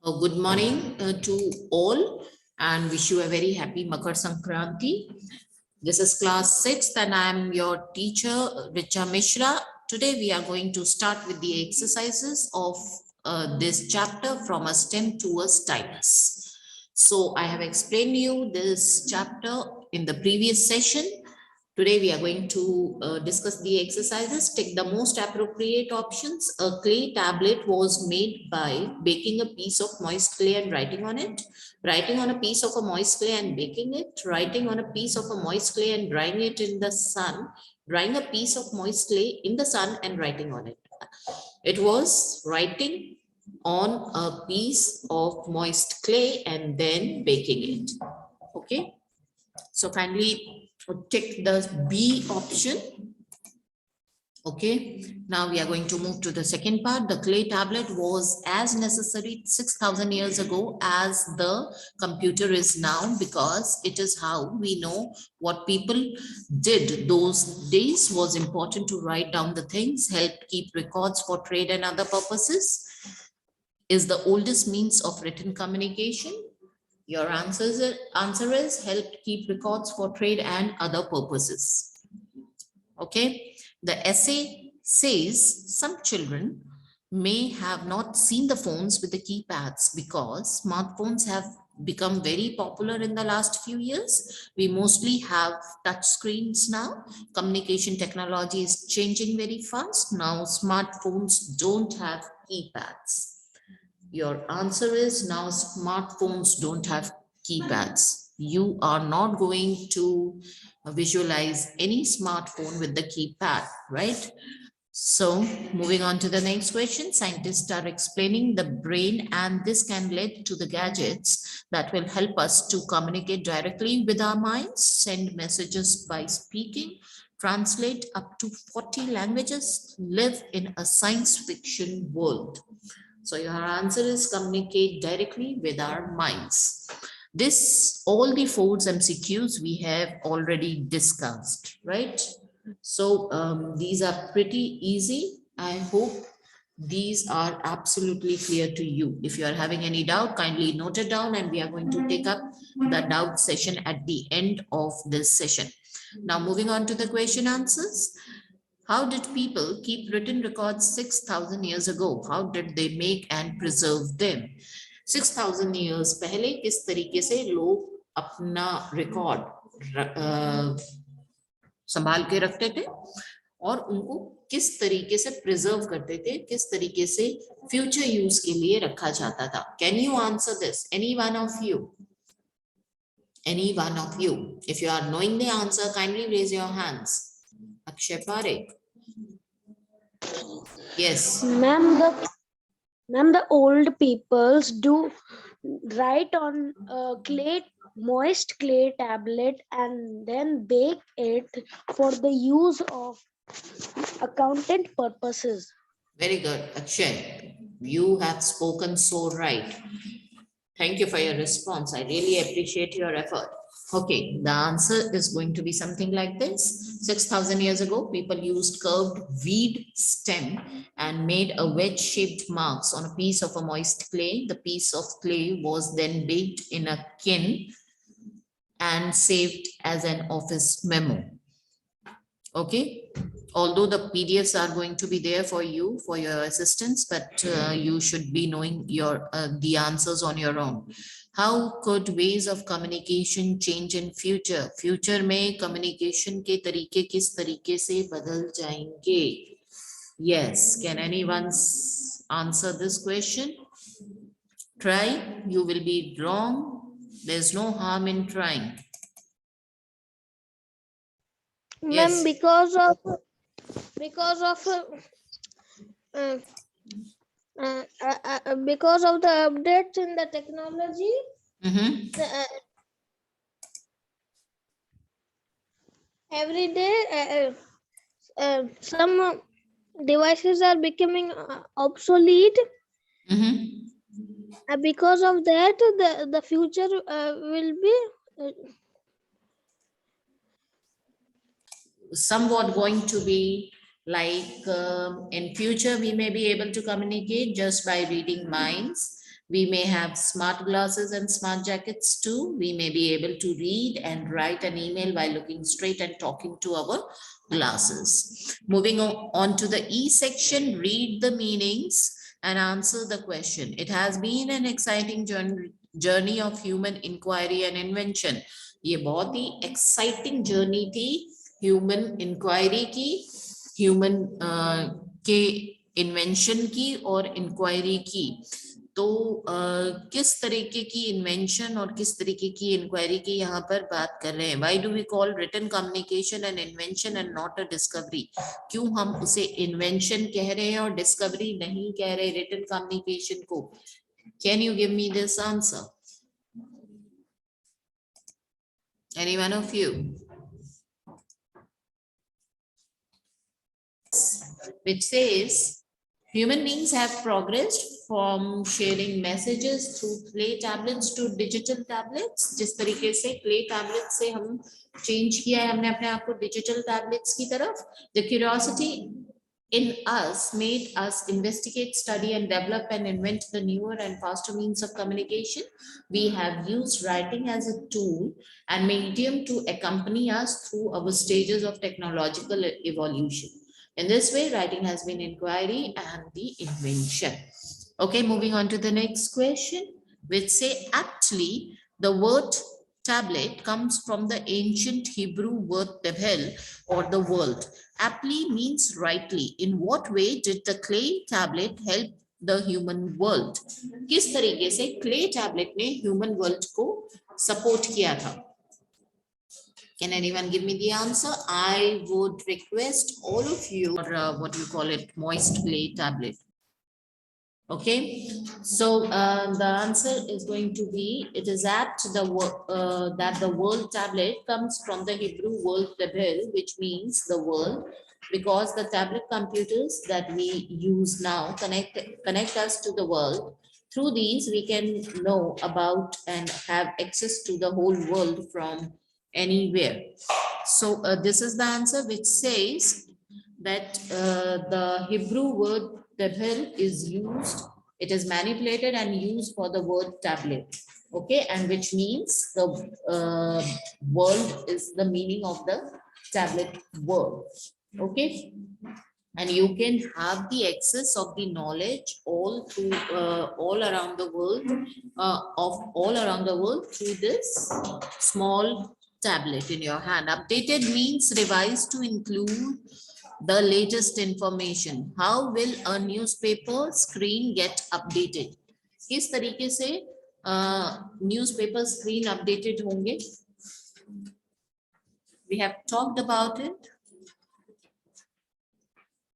Good morning to all and wish you a very happy Makar Sankranti. This is class 6th and I am your teacher Richa Mishra. Today we are going to start with the exercises of this chapter from a stem to a stylus. So I have explained you this chapter in the previous session. Today we are going to discuss the exercises. Take the most appropriate options. A clay tablet was made by baking a piece of moist clay and writing on it. Writing on a piece of a moist clay and baking it. Writing on a piece of a moist clay and drying it in the sun. Drying a piece of moist clay in the sun and writing on it. It was writing on a piece of moist clay and then baking it. Okay. So kindly tick the B option. Okay, now we are going to move to the second part. The clay tablet was as necessary 6,000 years ago as the computer is now, because it is how we know what people did those days. Was important to write down the things, helped keep records for trade and other purposes, is the oldest means of written communication. Your answer is helped keep records for trade and other purposes. Okay, the essay says some children may have not seen the phones with the keypads because smartphones have become very popular in the last few years. We mostly have touch screens now. Communication technology is changing very fast. Now smartphones don't have keypads. Your answer is now smartphones don't have keypads. You are not going to visualize any smartphone with the keypad, right? So moving on to the next question, scientists are explaining the brain, and this can lead to the gadgets that will help us to communicate directly with our minds, send messages by speaking, translate up to 40 languages, live in a science fiction world. So your answer is communicate directly with our minds. This, all the 4 MCQs we have already discussed, right? So these are pretty easy. I hope these are absolutely clear to you. If you are having any doubt, kindly note it down and we are going to take up the doubt session at the end of this session. Now moving on to the question answers. How did people keep written records 6,000 years ago? How did they make and preserve them? 6,000 years पहले किस तरीके से लोग अपना record संभाल के रखते थे और उनको किस तरीके से प्रिजर्व करते थे, किस तरीके से फ्यूचर यूज के लिए रखा जाता था. Can you answer this? Any one of you? Any one of you? If you are knowing the answer, kindly raise your hands. Akshay Parekh. Yes. Ma'am, the old peoples do write on moist clay tablet and then bake it for the use of accountant purposes. Very good, Akshay. You have spoken so right. Thank you for your response. I really appreciate your effort. Okay, the answer is going to be something like this. 6,000 years ago, people used curved weed stem and made a wedge-shaped marks on a piece of a moist clay. The piece of clay was then baked in a kiln and saved as an office memo. Okay, although the PDFs are going to be there for you, for your assistance, but you should be knowing your the answers on your own. How could ways of communication change in future? Future में communication के तरीके किस तरीके से बदल जाएंगे? Yes, can anyone answer this question? Try, you will be wrong. There's no harm in trying. Ma'am, because of because of the updates in the technology, every day some devices are becoming obsolete. Because of that, the future will be somewhat going to be like in future we may be able to communicate just by reading minds, We may have smart glasses and smart jackets too. We may be able to read and write an email while looking straight and talking to our glasses. Moving on to the E section, read the meanings and answer the question. It has been an exciting journey of human inquiry and invention. ये बहुत ही exciting journey थी human inquiry की, human के invention की और inquiry की. तो किस तरीके की इन्वेंशन और किस तरीके की इंक्वायरी की यहाँ पर बात कर रहे हैं. Why do we call written communication an invention and not a discovery? क्यों हम उसे इन्वेंशन कह रहे हैं और डिस्कवरी नहीं कह रहे रिटन कम्युनिकेशन को? Can you give me this answer? Any one of you? Which says human beings have progressed from sharing messages through clay tablets to digital tablets. जिस तरीके से clay tablets से हम change किया है हमने अपने आप को digital tablets की तरफ. The curiosity in us made us investigate, study and develop and invent the newer and faster means of communication. We have used writing as a tool and medium to accompany us through our stages of technological evolution. In this way, writing has been inquiry and the invention. Okay, moving on to the next question, which say aptly the word tablet comes from the ancient Hebrew word tebel or the world. Aptly means rightly. In what way did the clay tablet help the human world? किस तरीके से clay tablet ने human world को support किया था? Can anyone give me the answer? I would request all of you, or what you call it, moist clay tablet. Okay, so the answer is going to be, it is apt that the word tablet comes from the Hebrew word tebel, which means the world, because the tablet computers that we use now connect us to the world. Through these, we can know about and have access to the whole world from anywhere. So this is the answer, which says that the Hebrew word tebel is used, it is manipulated and used for the word tablet. Okay, and which means the world is the meaning of the tablet word. Okay, and you can have the access of the knowledge all through all around the world through this small tablet in your hand. Updated means revised to include the latest information. How will a newspaper screen get updated? किस तरीके से newspaper screen updated होंगे? We have talked about it.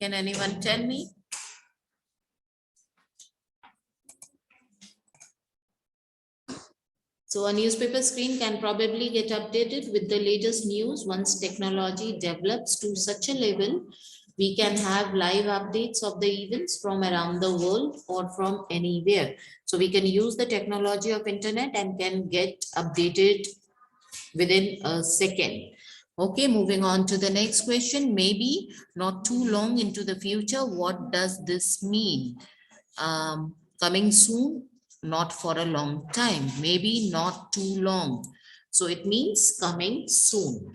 Can anyone tell me? So a newspaper screen can probably get updated with the latest news. Once technology develops to such a level, we can have live updates of the events from around the world or from anywhere. So we can use the technology of internet and can get updated within a second. Okay, moving on to the next question. Maybe not too long into the future. What does this mean? Coming soon, not for a long time, maybe not too long. So it means coming soon.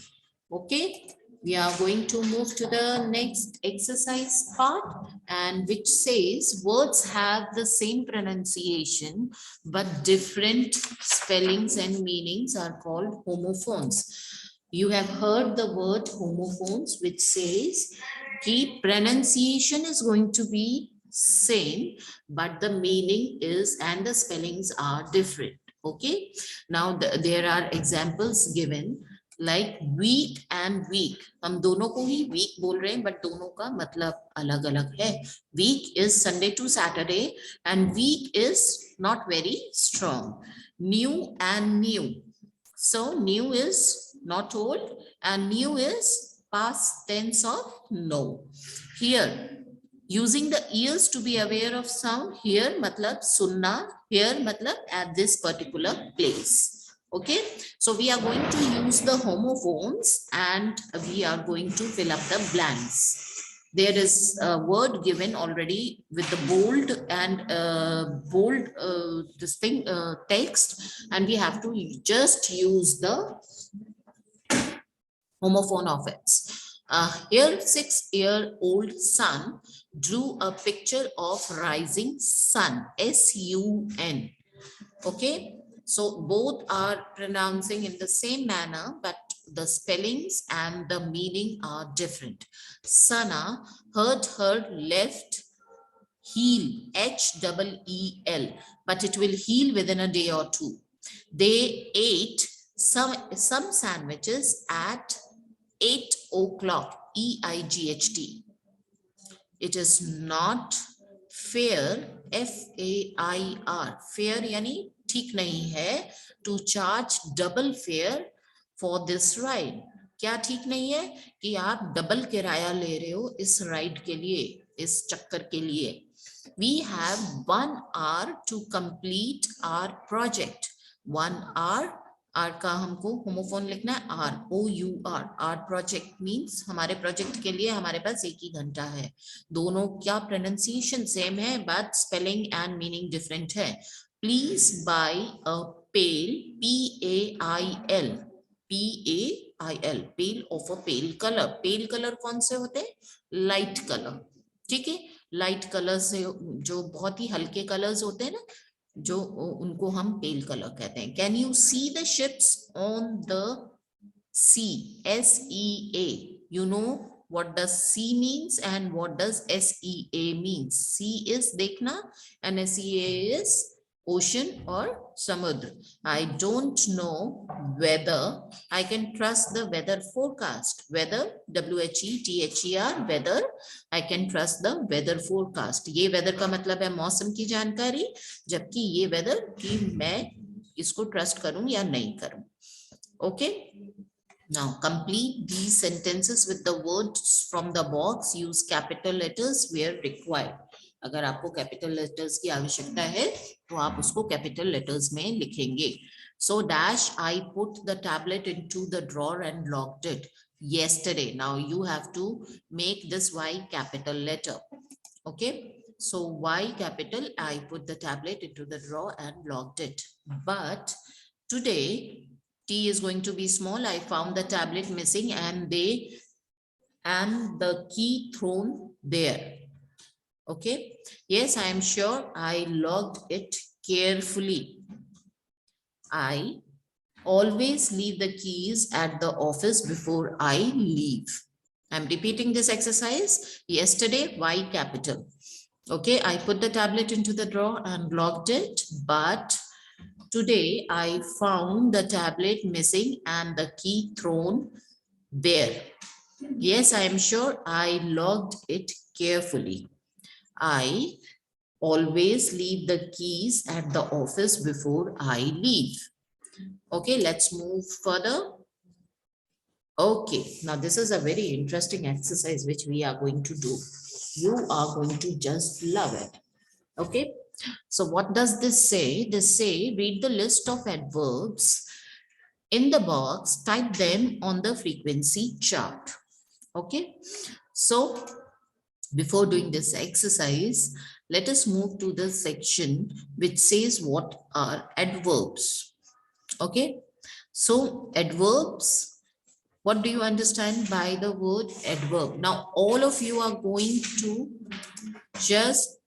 Okay, we are going to move to the next exercise part, and which says words have the same pronunciation but different spellings and meanings are called homophones. You have heard the word homophones, which says the pronunciation is going to be same, but the meaning is and the spellings are different. Okay, now there are examples given like week and week. हम दोनों को ही week बोल रहे हैं, but दोनों का मतलब अलग अलग है. Week is Sunday to Saturday and week is not very strong. New and new. So new is not old and new is past tense of no. Here, using the ears to be aware of sound, here matlab sunna, here matlab at this particular place. Okay, so we are going to use the homophones and we are going to fill up the blanks. there is a word given already with the bold and bold this thing text, and we have to just use the homophone of it. Here 6-year-old son drew a picture of rising sun, sun. Okay, so both are pronouncing in the same manner, but the spellings and the meaning are different. Sana hurt her left heel, Heel, but it will heal within a day or two. They ate some sandwiches at 8 o'clock, EIGHT. It is not fair, FAIR, fair यानी ठीक नहीं है, to charge double fare for this ride. क्या ठीक नहीं है कि आप डबल किराया ले रहे हो इस राइड के लिए, इस चक्कर के लिए. We have 1 hour to complete our project. 1 hour, are का हमको होमोफोन लिखना है, ROUR. आर प्रोजेक्ट मीन्स हमारे प्रोजेक्ट के लिए हमारे पास 1 ही घंटा है. दोनों क्या प्रोनाउंसिएशन सेम है, but spelling and meaning different है. Please buy a pail, PAIL, pail of a pale colour. Pale colour कौन से होते हैं? Light colour. ठीक है, लाइट कलर से जो बहुत ही हल्के कलर्स होते हैं ना, जो उनको हम पेल कलर कहते हैं. Can you see the ships on the sea, SEA. You know what does C means and what does SEA means. C is देखना and SEA is ocean or samudra. I don't know whether I can trust the weather forecast. Weather, WHETHER, weather. I can trust the weather forecast. ये weather का मतलब है मौसम की जानकारी, जबकि ये weather कि मैं इसको trust करूं या नहीं करूं. Okay. Now complete these sentences with the words from the box. Use capital letters where required. अगर आपको कैपिटल लेटर्स की आवश्यकता है तो आप उसको कैपिटल लेटर्स में लिखेंगे. So dash I put the tablet into the drawer and locked it yesterday. Now you have to make this Y capital letter. Okay, so Y capital, I put the tablet into the drawer and locked it. But today T is going to be small. I found the tablet missing and the key thrown there. Okay. Yes, I am sure I logged it carefully. I always leave the keys at the office before I leave. I'm repeating this exercise. Yesterday, Y capital. Okay, I put the tablet into the drawer and locked it, but today I found the tablet missing and the key thrown there. Yes, I am sure I logged it carefully. I always leave the keys at the office before I leave. Okay, let's move further. Okay, now this is a very interesting exercise which we are going to do. You are going to just love it. Okay, so what does this say? This say, read the list of adverbs in the box, type them on the frequency chart. Okay, so before doing this exercise, let us move to the section which says what are adverbs. Okay, so adverbs, what do you understand by the word adverb? Now all of you are going to just